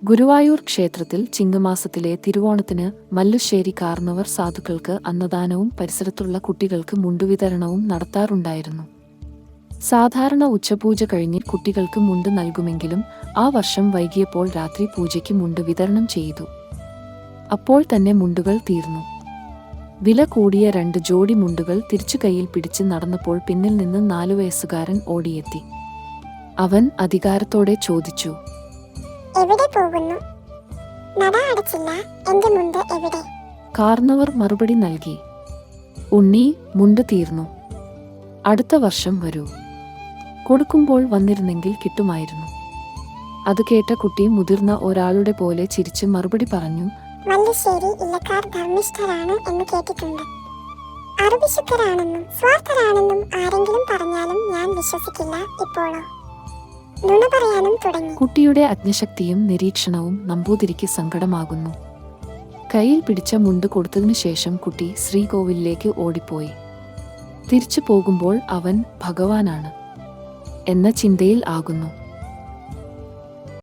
ഗുരുവായൂർ ക്ഷേത്രത്തിൽ ചിങ്ങമാസത്തിലെ തിരുവോണത്തിന് മല്ലുശ്ശേരി കാർന്നവർ സാധുക്കൾക്ക് അന്നദാനവും പരിസരത്തുള്ള കുട്ടികൾക്ക് മുണ്ടുവിതരണവും നടത്താറുണ്ടായിരുന്നു. സാധാരണ ഉച്ചപൂജ കഴിഞ്ഞ് കുട്ടികൾക്ക് മുണ്ട് നൽകുമെങ്കിലും ആ വർഷം വൈകിയപ്പോൾ രാത്രി പൂജയ്ക്ക് മുണ്ട് വിതരണം ചെയ്തു. അപ്പോൾ തന്നെ മുണ്ടുകൾ തീർന്നു. വില കൂടിയ 2 ജോഡി മുണ്ടുകൾ തിരിച്ചു കൈയിൽ പിടിച്ച് നടന്നപ്പോൾ പിന്നിൽ നിന്ന് 4 വയസ്സുകാരൻ ഓടിയെത്തി. അവൻ അധികാരത്തോടെ ചോദിച്ചു, എവിടെ പോകുന്നു? നട അടച്ചില്ല, എന്റെ മുണ്ട് എവിടെ? കാർന്നവർ മറുപടി നൽകി, ഉണ്ണി, മുണ്ട് തീർന്നു. അടുത്ത വർഷം വരൂ. കൊടുക്കുമ്പോൾ വന്നിരുന്നെങ്കിൽ കിട്ടുമായിരുന്നു. അത് കേട്ട കുട്ടി മുതിർന്ന ഒരാളുടെ പോലെ ചിരിച്ച് മറുപടി പറഞ്ഞു, മല്ലുശ്ശേരി ഇല്ലക്കാർ ധർമ്മിഷ്ഠരാണ് എന്ന് കേട്ടിട്ടുണ്ട്. അറുപിശുദ്ധരാണെന്നും സ്വാർത്ഥരാണെന്നും ആരെങ്കിലും പറഞ്ഞാലും ഞാൻ വിശ്വസിക്കില്ല. ഇപ്പോഴോ നുണ പറയാനും തുടങ്ങി. കുട്ടിയുടെ അജ്ഞശക്തിയും നിരീക്ഷണവും നമ്പൂതിരിക്ക് സങ്കടമാകുന്നു. കയ്യിൽ പിടിച്ച മുണ്ട് കൊടുത്തതിനു ശേഷം കുട്ടി ശ്രീകോവിലിലേക്ക് ഓടിപ്പോയി. തിരിച്ചു പോകുമ്പോൾ അവൻ ഭഗവാനാണ് എന്ന ചിന്തയിൽ ആകുന്നു.